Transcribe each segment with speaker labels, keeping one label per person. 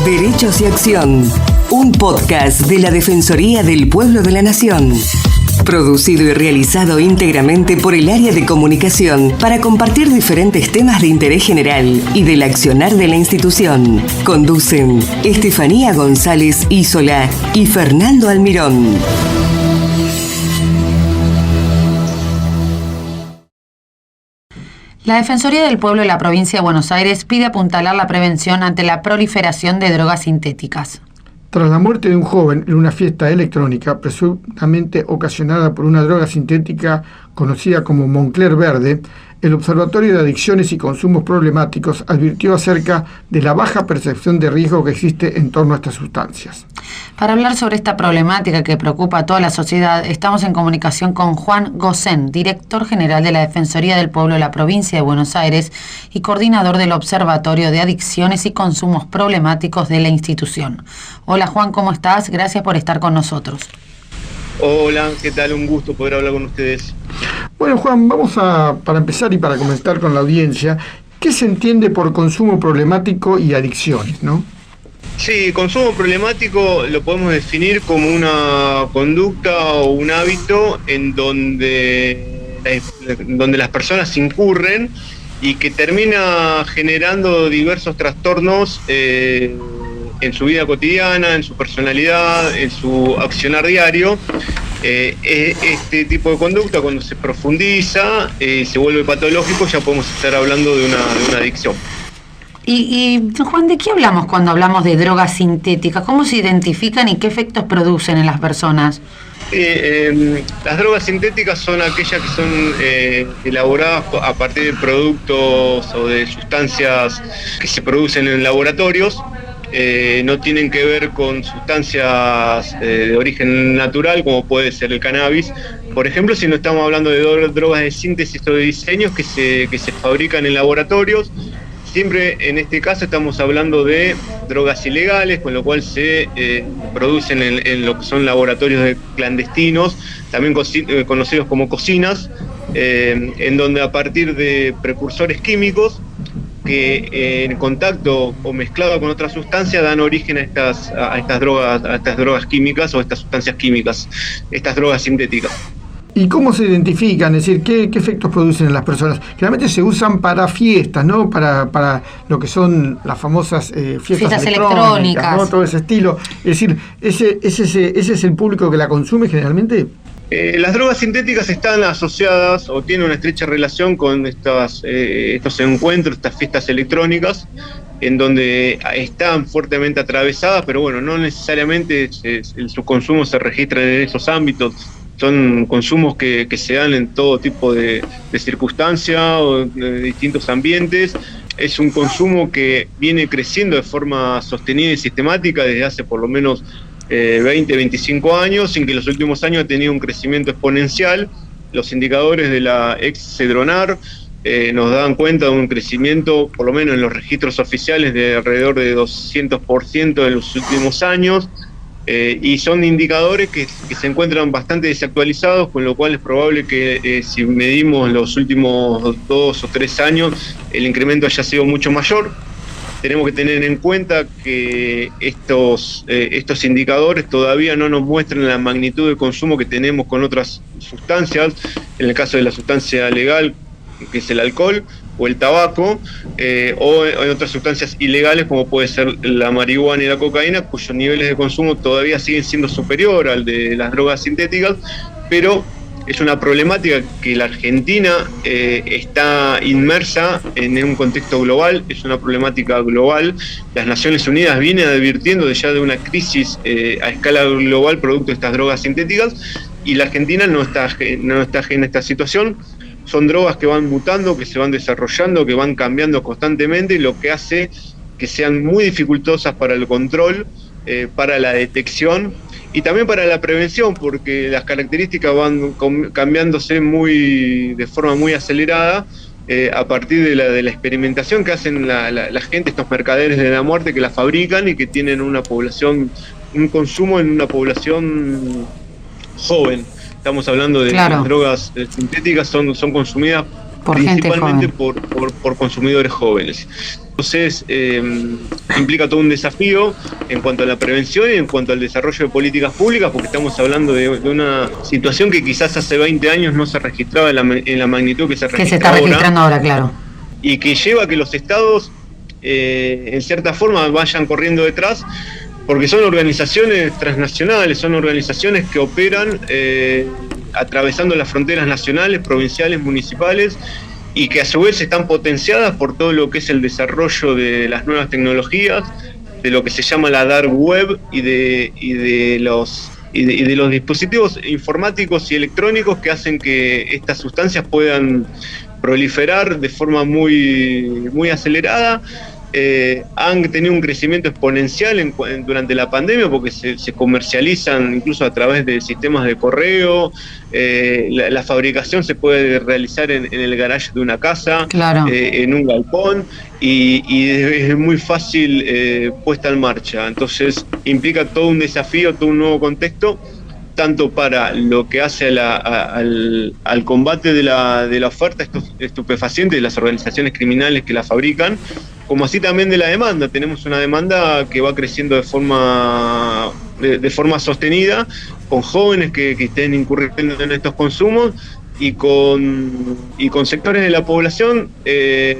Speaker 1: Derechos y Acción, un podcast de la Defensoría del Pueblo de la Nación. Producido y realizado íntegramente por el área de comunicación para compartir diferentes temas de interés general y del accionar de la institución. Conducen Estefanía González Isola y Fernando Almirón.
Speaker 2: La Defensoría del Pueblo de la Provincia de Buenos Aires pide apuntalar la prevención ante la proliferación de drogas sintéticas.
Speaker 3: Tras la muerte de un joven en una fiesta electrónica presuntamente ocasionada por una droga sintética conocida como Moncler Verde, el Observatorio de Adicciones y Consumos Problemáticos advirtió acerca de la baja percepción de riesgo que existe en torno a estas sustancias.
Speaker 2: Para hablar sobre esta problemática que preocupa a toda la sociedad, estamos en comunicación con Juan Gosen, director general de la Defensoría del Pueblo de la Provincia de Buenos Aires y coordinador del Observatorio de Adicciones y Consumos Problemáticos de la institución. Hola Juan, ¿cómo estás? Gracias por estar con nosotros.
Speaker 4: Hola, ¿qué tal? Un gusto poder hablar con ustedes.
Speaker 3: Bueno, Juan, para empezar y para comentar con la audiencia, ¿qué se entiende por consumo problemático y adicciones, no?
Speaker 4: Sí, consumo problemático lo podemos definir como una conducta o un hábito en donde las personas incurren y que termina generando diversos trastornos en su vida cotidiana, en su personalidad, en su accionar diario. Este tipo de conducta, cuando se profundiza, se vuelve patológico, ya podemos estar hablando de una adicción.
Speaker 2: Y Juan, ¿de qué hablamos cuando hablamos de drogas sintéticas? ¿Cómo se identifican y qué efectos producen en las personas?
Speaker 4: Las drogas sintéticas son aquellas que son elaboradas a partir de productos o de sustancias que se producen en laboratorios. No tienen que ver con sustancias de origen natural, como puede ser el cannabis. Por ejemplo, si no estamos hablando de drogas de síntesis o de diseños que se fabrican en laboratorios. Siempre en este caso estamos hablando de drogas ilegales, con lo cual se producen en lo que son laboratorios clandestinos, también conocidos como cocinas, en donde a partir de precursores químicos que en contacto o mezclado con otras sustancias dan origen a estas drogas químicas o estas sustancias químicas, estas drogas sintéticas.
Speaker 3: ¿Y cómo se identifican? Es decir, ¿qué efectos producen en las personas? Generalmente se usan para fiestas, ¿no? Para lo que son las famosas fiestas electrónicas, ¿no? Todo ese estilo. Es decir, ¿ese es el público que la consume generalmente?
Speaker 4: Las drogas sintéticas están asociadas o tienen una estrecha relación con estos encuentros, estas fiestas electrónicas, en donde están fuertemente atravesadas, pero bueno, no necesariamente su consumo se registra en esos ámbitos. Son consumos que se dan en todo tipo de circunstancias o de distintos ambientes. Es un consumo que viene creciendo de forma sostenida y sistemática desde hace por lo menos 20, 25 años, sin que en los últimos años ha tenido un crecimiento exponencial. Los indicadores de la ex-Cedronar nos dan cuenta de un crecimiento, por lo menos en los registros oficiales, de alrededor de 200% en los últimos años. Y son indicadores que se encuentran bastante desactualizados, con lo cual es probable que si medimos los últimos 2 o 3 años, el incremento haya sido mucho mayor. Tenemos que tener en cuenta que estos indicadores todavía no nos muestran la magnitud de consumo que tenemos con otras sustancias, en el caso de la sustancia legal, que es el alcohol o el tabaco, o en otras sustancias ilegales como puede ser la marihuana y la cocaína, cuyos niveles de consumo todavía siguen siendo superior al de las drogas sintéticas, pero es una problemática que la Argentina está inmersa en un contexto global, es una problemática global. Las Naciones Unidas vienen advirtiendo ya de una crisis a escala global producto de estas drogas sintéticas, y la Argentina no está ajena a esta situación. Son drogas que van mutando, que se van desarrollando, que van cambiando constantemente, lo que hace que sean muy dificultosas para el control, para la detección y también para la prevención, porque las características van cambiándose de forma muy acelerada a partir de la experimentación que hacen la gente, estos mercaderes de la muerte que la fabrican y que tienen un consumo en una población joven. Estamos hablando de que las drogas sintéticas son consumidas principalmente por consumidores jóvenes. Entonces, implica todo un desafío en cuanto a la prevención y en cuanto al desarrollo de políticas públicas, porque estamos hablando de una situación que quizás hace 20 años no se registraba en la magnitud que se registra ahora.
Speaker 2: Que se está registrando ahora, claro.
Speaker 4: Y que lleva a que los estados, en cierta forma, vayan corriendo detrás, porque son organizaciones transnacionales, son organizaciones que operan atravesando las fronteras nacionales, provinciales, municipales, y que a su vez están potenciadas por todo lo que es el desarrollo de las nuevas tecnologías, de lo que se llama la dark web y de los dispositivos informáticos y electrónicos que hacen que estas sustancias puedan proliferar de forma muy acelerada. Han tenido un crecimiento exponencial durante la pandemia porque se comercializan incluso a través de sistemas de correo. La fabricación se puede realizar en el garage de una casa,
Speaker 2: claro,
Speaker 4: en un galpón, y es muy fácil puesta en marcha. Entonces implica todo un desafío, todo un nuevo contexto, tanto para lo que hace al combate de la oferta estupefaciente de las organizaciones criminales que la fabrican, como así también de la demanda. Tenemos una demanda que va creciendo de forma sostenida, con jóvenes que estén incurriendo en estos consumos y con sectores de la población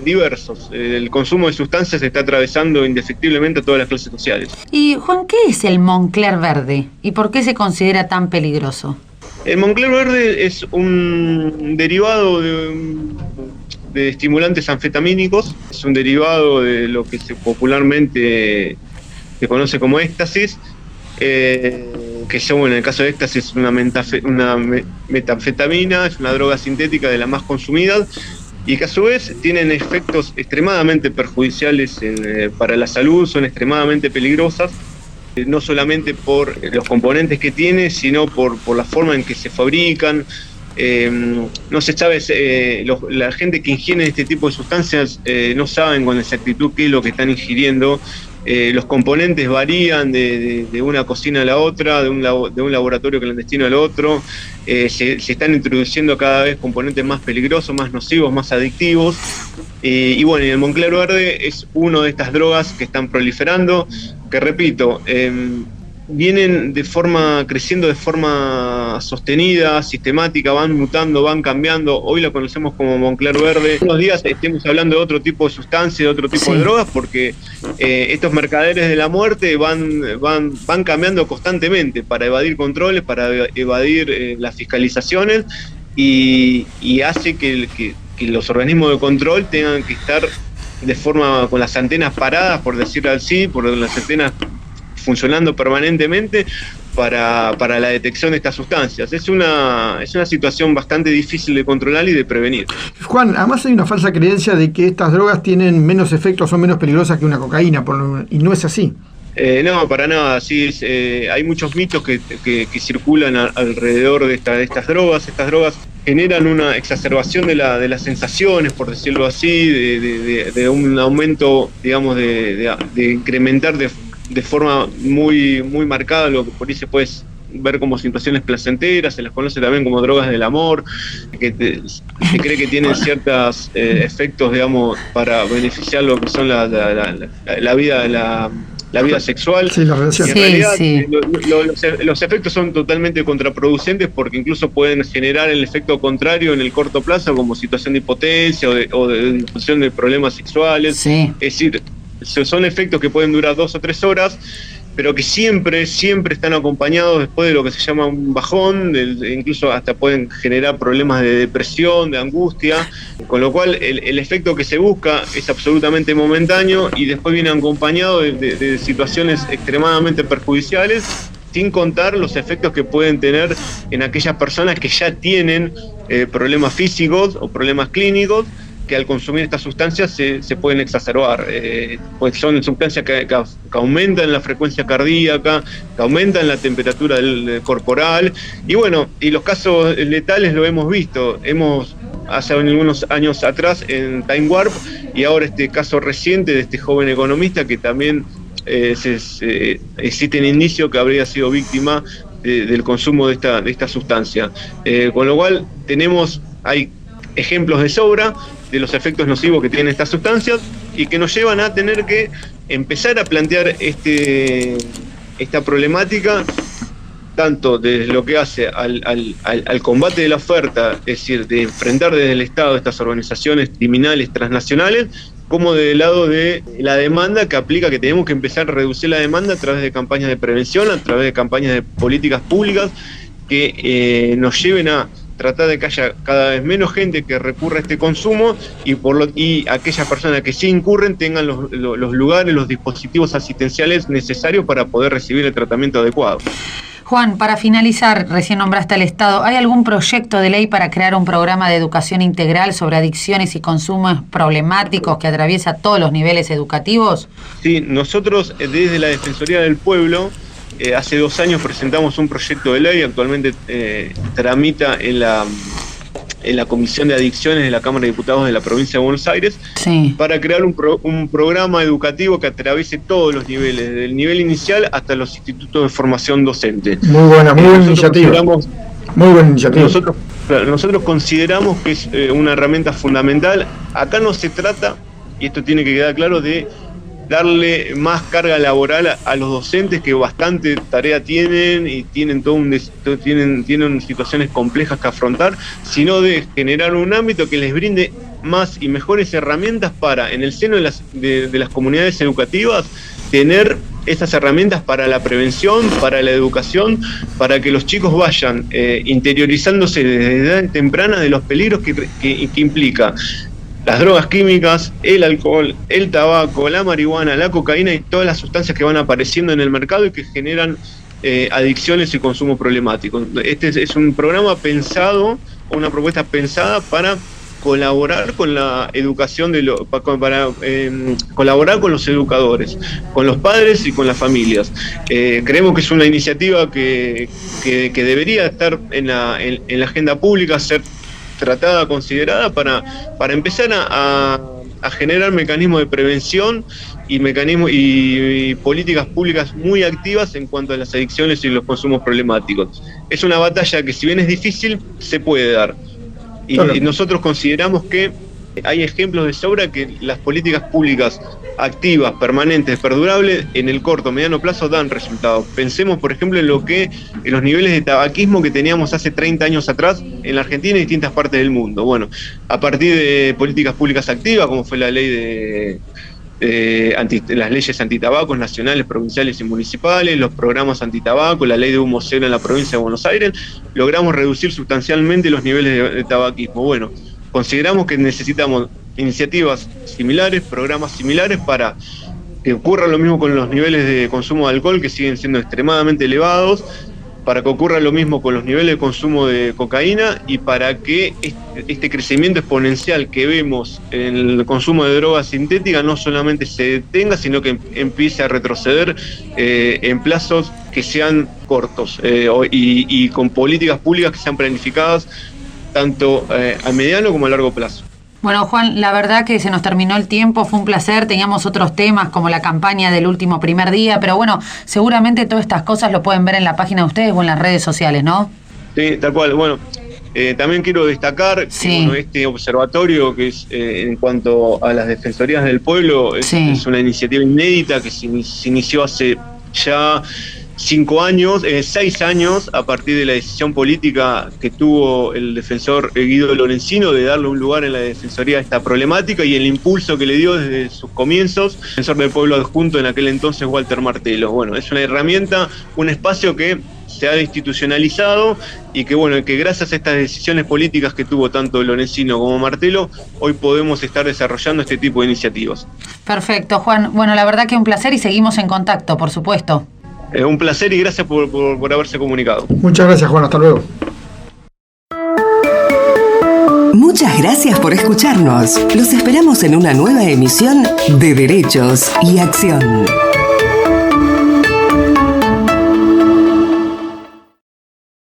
Speaker 4: diversos. El consumo de sustancias está atravesando indefectiblemente a todas las clases sociales.
Speaker 2: Y Juan, ¿qué es el Moncler verde y por qué se considera tan peligroso?
Speaker 4: El Moncler verde es un derivado de estimulantes anfetamínicos, es un derivado de lo que popularmente se conoce como éxtasis, que en el caso de éxtasis es una metanfetamina, es una droga sintética de la más consumida, y que a su vez tienen efectos extremadamente perjudiciales para la salud, son extremadamente peligrosas, no solamente por los componentes que tiene, sino por la forma en que se fabrican. No se sabe, la gente que ingiere este tipo de sustancias no saben con exactitud qué es lo que están ingiriendo. Los componentes varían de una cocina a la otra, de un laboratorio clandestino al otro. Se están introduciendo cada vez componentes más peligrosos, más nocivos, más adictivos. Y bueno, el Moncler verde es una de estas drogas que están proliferando, que repito, vienen creciendo de forma sostenida, sistemática, van mutando, van cambiando. Hoy la conocemos como Moncler verde. Unos días estemos hablando de otro tipo de sustancia, de otro tipo de drogas, porque estos mercaderes de la muerte van cambiando constantemente para evadir controles, para evadir las fiscalizaciones, y hace que los organismos de control tengan que estar con las antenas paradas, por decirlo así, por las antenas funcionando permanentemente para la detección de estas sustancias. Es una situación bastante difícil de controlar y de prevenir.
Speaker 3: Juan, además hay una falsa creencia de que estas drogas tienen menos efectos, son menos peligrosas que una cocaína, y no es así.
Speaker 4: No, para nada. Sí, hay muchos mitos que circulan alrededor de estas drogas. Estas drogas generan una exacerbación de las sensaciones, por decirlo así, de un aumento, digamos, de incrementar de forma muy marcada lo que por ahí se puede ver como situaciones placenteras. Se las conoce también como drogas del amor, que se cree que tienen ciertos efectos, digamos, para beneficiar lo que son la vida sexual.
Speaker 3: Sí, la relación.
Speaker 4: En realidad, los efectos son totalmente contraproducentes, porque incluso pueden generar el efecto contrario en el corto plazo, como situación de impotencia o de disfunción de problemas sexuales.
Speaker 2: Sí.
Speaker 4: Es decir, son efectos que pueden durar 2 o 3 horas, pero que siempre están acompañados después de lo que se llama un bajón, incluso hasta pueden generar problemas de depresión, de angustia, con lo cual el efecto que se busca es absolutamente momentáneo y después viene acompañado de situaciones extremadamente perjudiciales, sin contar los efectos que pueden tener en aquellas personas que ya tienen problemas físicos o problemas clínicos, que al consumir estas sustancias se pueden exacerbar, pues son sustancias que aumentan la frecuencia cardíaca, que aumentan la temperatura corporal, y bueno, y los casos letales lo hemos visto, hace algunos años atrás en Time Warp, y ahora este caso reciente de este joven economista que también existen indicios que habría sido víctima del consumo de esta sustancia, con lo cual hay ejemplos de sobra de los efectos nocivos que tienen estas sustancias y que nos llevan a tener que empezar a plantear esta problemática tanto desde lo que hace al combate de la oferta, es decir, de enfrentar desde el Estado estas organizaciones criminales transnacionales, como del lado de la demanda que aplica, que tenemos que empezar a reducir la demanda a través de campañas de prevención, a través de campañas de políticas públicas que nos lleven a tratar de que haya cada vez menos gente que recurra a este consumo y aquellas personas que sí incurren tengan los lugares, los dispositivos asistenciales necesarios para poder recibir el tratamiento adecuado.
Speaker 2: Juan, para finalizar, recién nombraste al Estado, ¿hay algún proyecto de ley para crear un programa de educación integral sobre adicciones y consumos problemáticos que atraviesa todos los niveles educativos?
Speaker 4: Sí, nosotros desde la Defensoría del Pueblo hace 2 años presentamos un proyecto de ley, actualmente tramita en la Comisión de Adicciones de la Cámara de Diputados de la Provincia de Buenos Aires,
Speaker 2: sí,
Speaker 4: para crear un programa educativo que atraviese todos los niveles, desde el nivel inicial hasta los institutos de formación docente.
Speaker 3: Muy buena iniciativa. Muy buena iniciativa.
Speaker 4: Nosotros consideramos que es una herramienta fundamental. Acá no se trata, y esto tiene que quedar claro, de darle más carga laboral a los docentes, que bastante tarea tienen y tienen tienen situaciones complejas que afrontar, sino de generar un ámbito que les brinde más y mejores herramientas para, en el seno de las comunidades educativas, tener esas herramientas para la prevención, para la educación, para que los chicos vayan interiorizándose desde edad temprana de los peligros que implica las drogas químicas, el alcohol, el tabaco, la marihuana, la cocaína y todas las sustancias que van apareciendo en el mercado y que generan adicciones y consumo problemático. Este es un programa pensado, una propuesta pensada para colaborar con la educación para colaborar con los educadores, con los padres y con las familias. Creemos que es una iniciativa que debería estar en la agenda pública, ser tratada, considerada para empezar a generar mecanismos de prevención y políticas públicas muy activas en cuanto a las adicciones y los consumos problemáticos. Es una batalla que, si bien es difícil, se puede dar. Y nosotros consideramos que hay ejemplos de sobra que las políticas públicas activas, permanentes, perdurables, en el corto, mediano plazo dan resultados. Pensemos, por ejemplo, en los niveles de tabaquismo que teníamos hace 30 años atrás en la Argentina y en distintas partes del mundo. Bueno, a partir de políticas públicas activas, como fue la ley las leyes antitabacos nacionales, provinciales y municipales, los programas antitabaco, la ley de humo cero en la provincia de Buenos Aires, logramos reducir sustancialmente los niveles de tabaquismo. Bueno, consideramos que necesitamos iniciativas similares, programas similares para que ocurra lo mismo con los niveles de consumo de alcohol, que siguen siendo extremadamente elevados, para que ocurra lo mismo con los niveles de consumo de cocaína y para que este crecimiento exponencial que vemos en el consumo de drogas sintéticas no solamente se detenga, sino que empiece a retroceder en plazos que sean cortos y con políticas públicas que sean planificadas tanto a mediano como a largo plazo.
Speaker 2: Bueno, Juan, la verdad que se nos terminó el tiempo, fue un placer, teníamos otros temas como la campaña del último primer día, pero bueno, seguramente todas estas cosas lo pueden ver en la página de ustedes o en las redes sociales, ¿no?
Speaker 4: Sí, tal cual. Bueno, también quiero destacar que este observatorio, que es en cuanto a las defensorías del pueblo, es una iniciativa inédita que se inició hace ya 6 años, a partir de la decisión política que tuvo el defensor Guido Lorenzino de darle un lugar en la defensoría a esta problemática y el impulso que le dio desde sus comienzos, el defensor del pueblo adjunto en aquel entonces, Walter Martelo. Bueno, es una herramienta, un espacio que se ha institucionalizado y que, bueno, que gracias a estas decisiones políticas que tuvo tanto Lorenzino como Martelo, hoy podemos estar desarrollando este tipo de iniciativas.
Speaker 2: Perfecto, Juan. Bueno, la verdad que un placer y seguimos en contacto, por supuesto.
Speaker 4: Un placer y gracias por haberse comunicado.
Speaker 3: Muchas gracias, Juan. Hasta luego.
Speaker 1: Muchas gracias por escucharnos. Los esperamos en una nueva emisión de Derechos y Acción.